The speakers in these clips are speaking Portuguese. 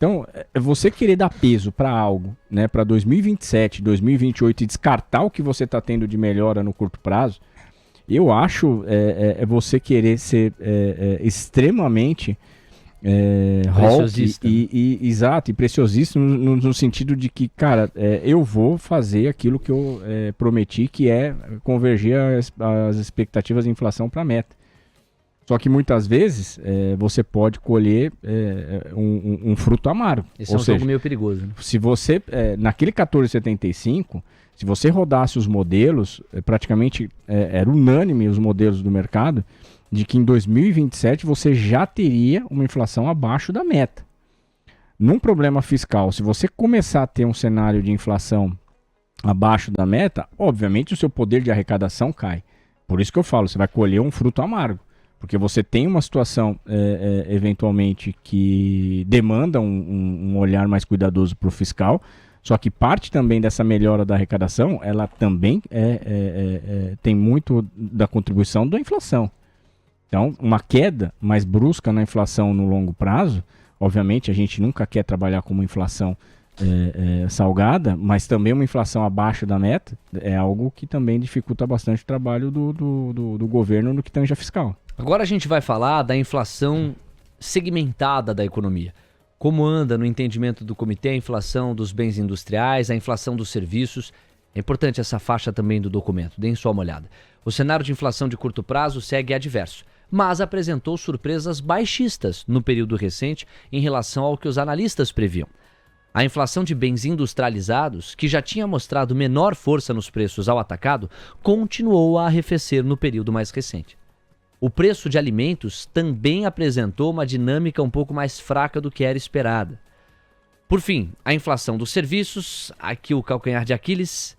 Então, você querer dar peso para algo, né, para 2027, 2028 e descartar o que você está tendo de melhora no curto prazo, eu acho você querer ser extremamente preciosista. Exato, e preciosista no sentido de que, cara, eu vou fazer aquilo que eu prometi, que é convergir as expectativas de inflação para a meta. Só que muitas vezes você pode colher um fruto amargo. Esse é um jogo meio perigoso. Né? Se você, naquele 14,75, se você rodasse os modelos, praticamente era unânime os modelos do mercado, de que em 2027 você já teria uma inflação abaixo da meta. Num problema fiscal, se você começar a ter um cenário de inflação abaixo da meta, obviamente o seu poder de arrecadação cai. Por isso que eu falo, você vai colher um fruto amargo. Porque você tem uma situação, eventualmente, que demanda um olhar mais cuidadoso para o fiscal, só que parte também dessa melhora da arrecadação, ela também tem muito da contribuição da inflação. Então, uma queda mais brusca na inflação no longo prazo, obviamente a gente nunca quer trabalhar com uma inflação salgada, mas também uma inflação abaixo da meta é algo que também dificulta bastante o trabalho do governo no que tange a fiscal. Agora a gente vai falar da inflação segmentada da economia. Como anda no entendimento do comitê a inflação dos bens industriais, a inflação dos serviços. É importante essa faixa também do documento, deem só uma olhada. O cenário de inflação de curto prazo segue adverso, mas apresentou surpresas baixistas no período recente em relação ao que os analistas previam. A inflação de bens industrializados, que já tinha mostrado menor força nos preços ao atacado, continuou a arrefecer no período mais recente. O preço de alimentos também apresentou uma dinâmica um pouco mais fraca do que era esperada. Por fim, a inflação dos serviços, aqui o calcanhar de Aquiles,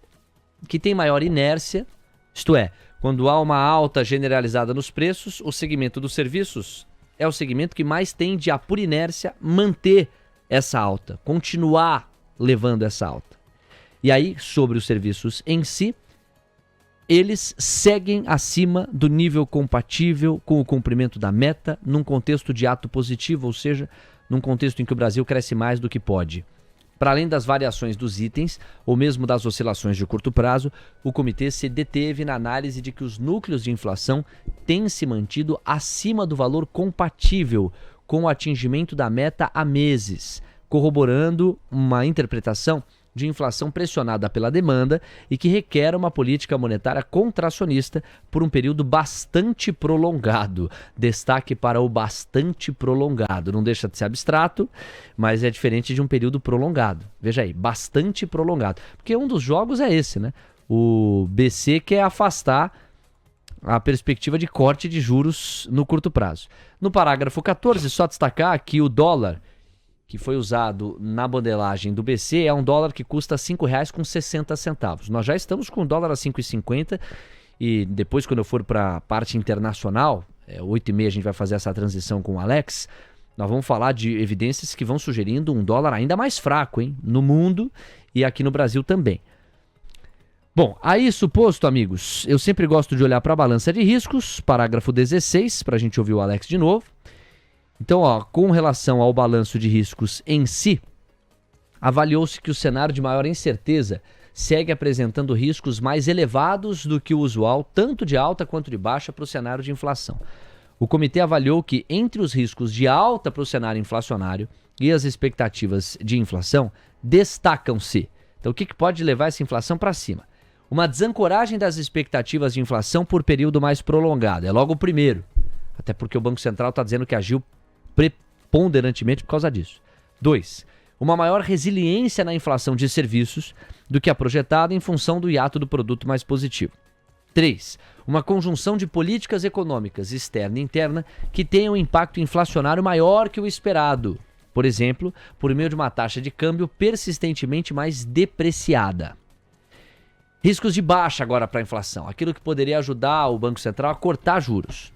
que tem maior inércia, isto é, quando há uma alta generalizada nos preços, o segmento dos serviços é o segmento que mais tende a, por inércia, manter essa alta, continuar levando essa alta. E aí, sobre os serviços em si, eles seguem acima do nível compatível com o cumprimento da meta num contexto de ato positivo, ou seja, num contexto em que o Brasil cresce mais do que pode. Para além das variações dos itens, ou mesmo das oscilações de curto prazo, o comitê se deteve na análise de que os núcleos de inflação têm se mantido acima do valor compatível com o atingimento da meta há meses, corroborando uma interpretação de inflação pressionada pela demanda e que requer uma política monetária contracionista por um período bastante prolongado. Destaque para o bastante prolongado. Não deixa de ser abstrato, mas é diferente de um período prolongado. Veja aí, bastante prolongado. Porque um dos jogos é esse, né? O BC quer afastar a perspectiva de corte de juros no curto prazo. No parágrafo 14, só destacar que o dólar que foi usado na modelagem do BC é um dólar que custa R$ 5,60. Nós já estamos com o dólar a 5,50 e depois, quando eu for para a parte internacional, 8h30 a gente vai fazer essa transição com o Alex, nós vamos falar de evidências que vão sugerindo um dólar ainda mais fraco, hein, no mundo e aqui no Brasil também. Bom, aí suposto, amigos, eu sempre gosto de olhar para a balança de riscos, parágrafo 16, para a gente ouvir o Alex de novo. Então, com relação ao balanço de riscos em si, avaliou-se que o cenário de maior incerteza segue apresentando riscos mais elevados do que o usual, tanto de alta quanto de baixa, para o cenário de inflação. O comitê avaliou que, entre os riscos de alta para o cenário inflacionário e as expectativas de inflação, destacam-se. Então, o que pode levar essa inflação para cima? Uma desancoragem das expectativas de inflação por período mais prolongado. É logo o primeiro. Até porque o Banco Central está dizendo que agiu preponderantemente por causa disso. 2. Uma maior resiliência na inflação de serviços do que a projetada em função do hiato do produto mais positivo. 3. Uma conjunção de políticas econômicas externa e interna que tenham um impacto inflacionário maior que o esperado. Por exemplo, por meio de uma taxa de câmbio persistentemente mais depreciada. Riscos de baixa agora para a inflação. Aquilo que poderia ajudar o Banco Central a cortar juros.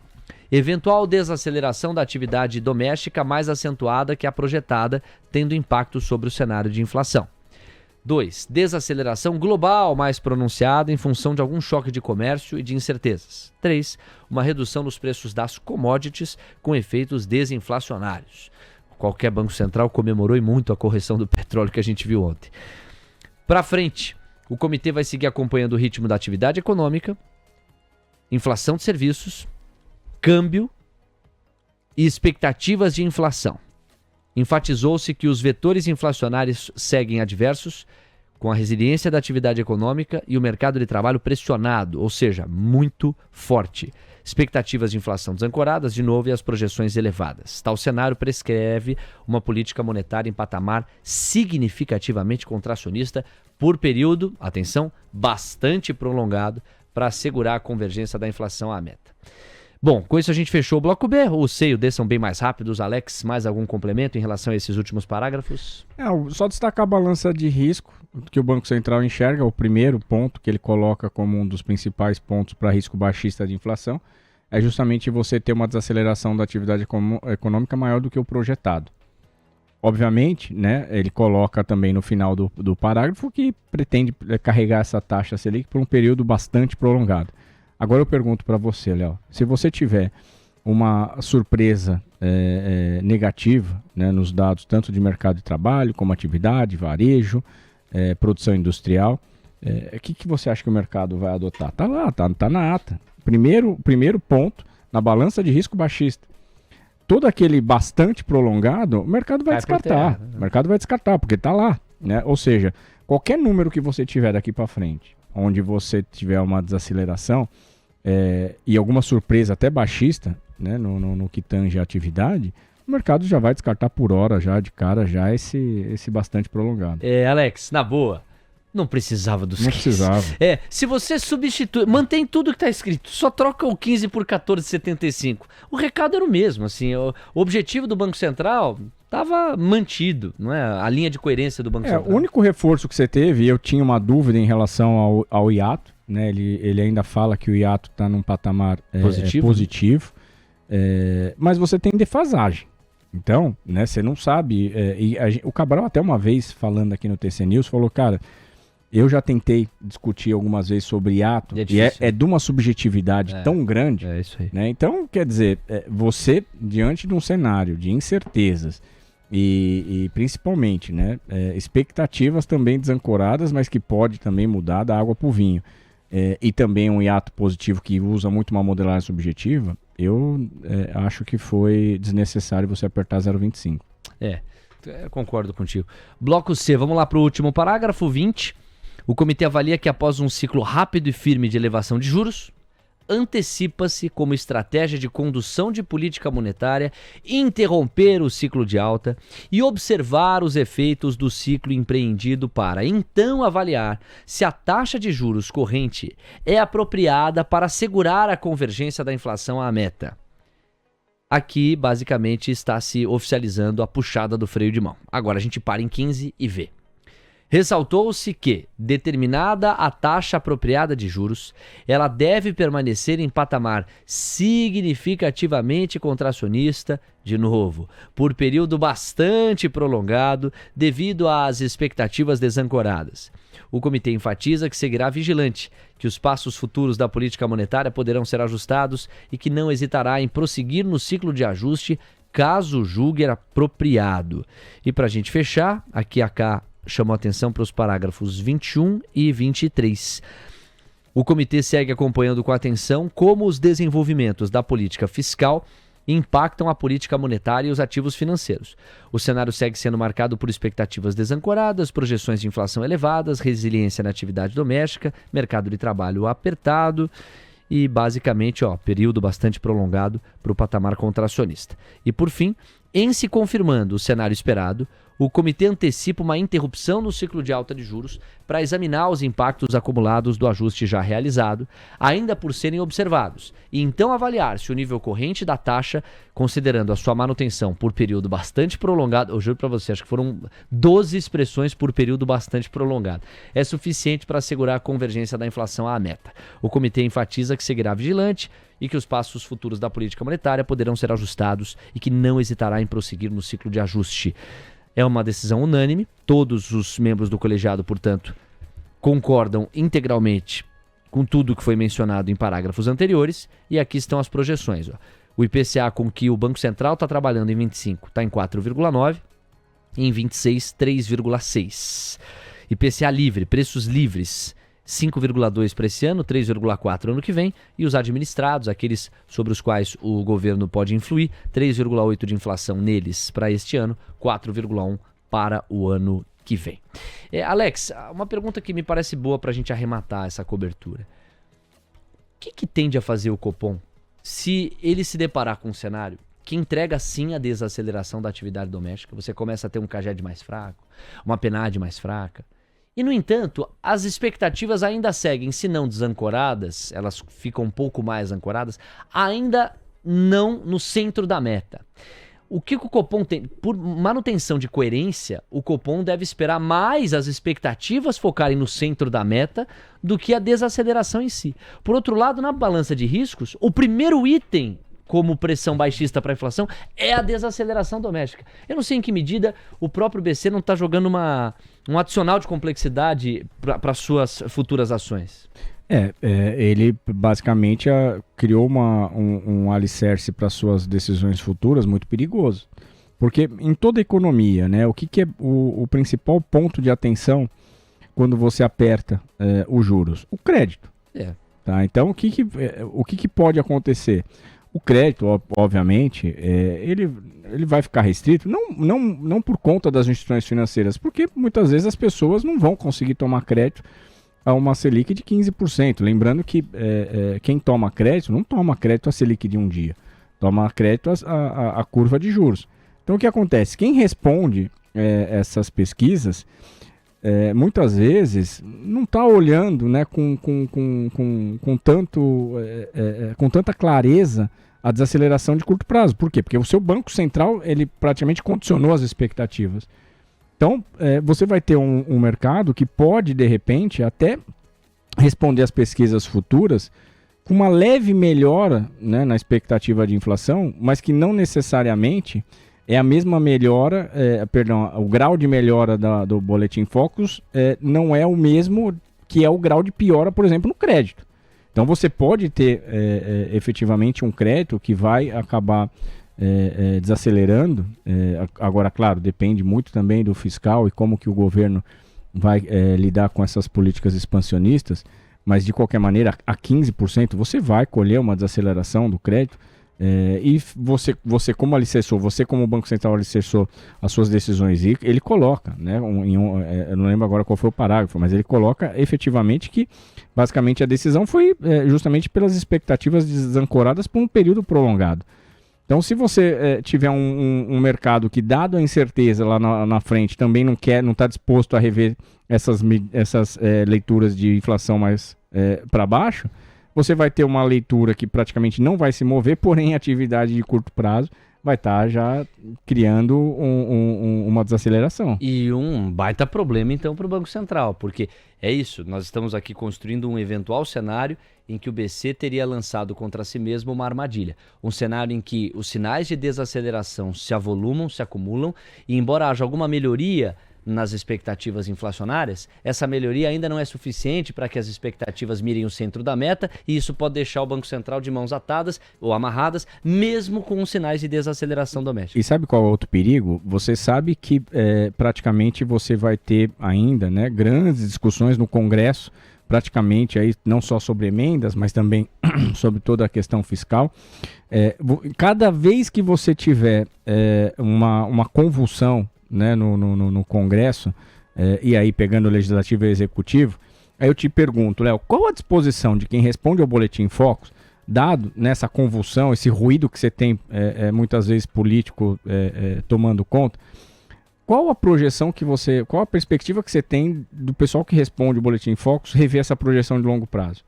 Eventual desaceleração da atividade doméstica mais acentuada que a projetada, tendo impacto sobre o cenário de inflação. 2. Desaceleração global mais pronunciada em função de algum choque de comércio e de incertezas. 3. Uma redução nos preços das commodities com efeitos desinflacionários. Qualquer banco central comemorou e muito a correção do petróleo que a gente viu ontem. Para frente, o comitê vai seguir acompanhando o ritmo da atividade econômica, inflação de serviços, câmbio e expectativas de inflação. Enfatizou-se que os vetores inflacionários seguem adversos, com a resiliência da atividade econômica e o mercado de trabalho pressionado, ou seja, muito forte. Expectativas de inflação desancoradas, de novo, e as projeções elevadas. Tal cenário prescreve uma política monetária em patamar significativamente contracionista por período, atenção, bastante prolongado, para assegurar a convergência da inflação à meta. Bom, com isso a gente fechou o bloco B. O C e o D são bem mais rápidos. Alex, mais algum complemento em relação a esses últimos parágrafos? Só destacar a balança de risco que o Banco Central enxerga, o primeiro ponto que ele coloca como um dos principais pontos para risco baixista de inflação, é justamente você ter uma desaceleração da atividade econômica maior do que o projetado. Obviamente, né, ele coloca também no final do parágrafo que pretende carregar essa taxa Selic por um período bastante prolongado. Agora eu pergunto para você, Léo, se você tiver uma surpresa negativa, né, nos dados tanto de mercado de trabalho como atividade, varejo, produção industrial, o que você acha que o mercado vai adotar? Tá lá, tá na ata. Primeiro ponto, na balança de risco baixista. Todo aquele bastante prolongado, o mercado vai descartar. O mercado vai descartar, porque está lá, né? Ou seja, qualquer número que você tiver daqui para frente, onde você tiver uma desaceleração e alguma surpresa até baixista, né, no que tange a atividade, o mercado já vai descartar por hora, já de cara, já esse bastante prolongado. Alex, na boa, não precisava dos 15. Não precisava. Se você substitui, mantém tudo que está escrito, só troca o 15 por 14,75. O recado era o mesmo, assim, o objetivo do Banco Central estava mantido, não é? A linha de coerência do Banco Central. O único reforço que você teve, eu tinha uma dúvida em relação ao hiato, né? Ele ainda fala que o hiato está num patamar positivo, mas você tem defasagem. Então, né, você não sabe, o Cabral até uma vez falando aqui no TC News falou, cara, eu já tentei discutir algumas vezes sobre hiato, e é de uma subjetividade tão grande, isso aí. Né? Então, quer dizer, você, diante de um cenário de incertezas e principalmente, né, expectativas também desancoradas, mas que pode também mudar da água para o vinho, e também um hiato positivo que usa muito uma modelagem subjetiva, eu acho que foi desnecessário você apertar 0,25. Concordo contigo. Bloco C, vamos lá para o último parágrafo, 20. O comitê avalia que após um ciclo rápido e firme de elevação de juros, antecipa-se como estratégia de condução de política monetária interromper o ciclo de alta e observar os efeitos do ciclo empreendido para então avaliar se a taxa de juros corrente é apropriada para assegurar a convergência da inflação à meta. Aqui, basicamente, está se oficializando a puxada do freio de mão. Agora a gente para em 15 e vê. Ressaltou-se que, determinada a taxa apropriada de juros, ela deve permanecer em patamar significativamente contracionista, de novo, por período bastante prolongado devido às expectativas desancoradas. O comitê enfatiza que seguirá vigilante, que os passos futuros da política monetária poderão ser ajustados e que não hesitará em prosseguir no ciclo de ajuste caso julgue apropriado. E para a gente fechar, aqui a K chamou atenção para os parágrafos 21 e 23. O comitê segue acompanhando com atenção como os desenvolvimentos da política fiscal impactam a política monetária e os ativos financeiros. O cenário segue sendo marcado por expectativas desancoradas, projeções de inflação elevadas, resiliência na atividade doméstica, mercado de trabalho apertado e, basicamente, período bastante prolongado para o patamar contracionista. E, por fim, em se confirmando o cenário esperado, o comitê antecipa uma interrupção no ciclo de alta de juros para examinar os impactos acumulados do ajuste já realizado, ainda por serem observados, e então avaliar se o nível corrente da taxa, considerando a sua manutenção por período bastante prolongado, eu juro para você, acho que foram 12 expressões por período bastante prolongado, é suficiente para assegurar a convergência da inflação à meta. O comitê enfatiza que seguirá vigilante e que os passos futuros da política monetária poderão ser ajustados e que não hesitará em prosseguir no ciclo de ajuste. É uma decisão unânime, todos os membros do colegiado, portanto, concordam integralmente com tudo que foi mencionado em parágrafos anteriores, e aqui estão as projeções. O IPCA com que o Banco Central está trabalhando em 25 está em 4,9 e em 26, 3,6. IPCA livre, preços livres, 5,2 para esse ano, 3,4 ano que vem, e os administrados, aqueles sobre os quais o governo pode influir, 3,8 de inflação neles para este ano, 4,1 para o ano que vem. Alex, uma pergunta que me parece boa para a gente arrematar essa cobertura. O que tende a fazer o Copom se ele se deparar com um cenário que entrega sim a desaceleração da atividade doméstica? Você começa a ter um CAGED mais fraco, uma PNAD mais fraca. E, no entanto, as expectativas ainda seguem, se não desancoradas, elas ficam um pouco mais ancoradas, ainda não no centro da meta. O que o Copom tem? Por manutenção de coerência, o Copom deve esperar mais as expectativas focarem no centro da meta do que a desaceleração em si. Por outro lado, na balança de riscos, o primeiro item como pressão baixista para a inflação é a desaceleração doméstica. Eu não sei em que medida o próprio BC não está jogando um adicional de complexidade para suas futuras ações. Ele basicamente criou um alicerce para suas decisões futuras muito perigoso. Porque em toda economia, né, o que é o principal ponto de atenção quando você aperta os juros? O crédito. Tá? Então, o que pode acontecer? O crédito, obviamente, ele vai ficar restrito, não por conta das instituições financeiras, porque muitas vezes as pessoas não vão conseguir tomar crédito a uma Selic de 15%. Lembrando que quem toma crédito não toma crédito a Selic de um dia, toma crédito a curva de juros. Então o que acontece? Quem responde essas pesquisas, muitas vezes não está olhando, né, com tanta clareza a desaceleração de curto prazo. Por quê? Porque o seu Banco Central ele praticamente condicionou as expectativas. Então, você vai ter um mercado que pode, de repente, até responder às pesquisas futuras com uma leve melhora, né, na expectativa de inflação, mas que não necessariamente é a mesma melhora, o grau de melhora do Boletim Focus não é o mesmo que é o grau de piora, por exemplo, no crédito. Então, você pode ter efetivamente um crédito que vai acabar desacelerando. Agora, claro, depende muito também do fiscal e como que o governo vai lidar com essas políticas expansionistas, mas de qualquer maneira, a 15% você vai colher uma desaceleração do crédito, e você como alicerçou, você como Banco Central alicerçou as suas decisões, e ele coloca, né, eu não lembro agora qual foi o parágrafo, mas ele coloca efetivamente que basicamente a decisão foi justamente pelas expectativas desancoradas por um período prolongado. Então, se você tiver um mercado que, dado a incerteza lá na frente, também não está disposto a rever essas leituras de inflação mais para baixo, você vai ter uma leitura que praticamente não vai se mover, porém a atividade de curto prazo vai estar já criando uma desaceleração. E um baita problema, então, para o Banco Central, porque é isso, nós estamos aqui construindo um eventual cenário em que o BC teria lançado contra si mesmo uma armadilha. Um cenário em que os sinais de desaceleração se avolumam, se acumulam, e embora haja alguma melhoria nas expectativas inflacionárias, essa melhoria ainda não é suficiente para que as expectativas mirem o centro da meta, e isso pode deixar o Banco Central de mãos atadas ou amarradas, mesmo com os sinais de desaceleração doméstica. E sabe qual é o outro perigo? Você sabe que praticamente você vai ter ainda, né, grandes discussões no Congresso, praticamente aí, não só sobre emendas, mas também sobre toda a questão fiscal. Cada vez que você tiver uma convulsão, né, no Congresso, e aí pegando o Legislativo e o Executivo, aí eu te pergunto, Léo, qual a disposição de quem responde ao Boletim Focus, dado nessa convulsão, esse ruído que você tem muitas vezes político tomando conta, qual a projeção qual a perspectiva que você tem do pessoal que responde o Boletim Focus rever essa projeção de longo prazo?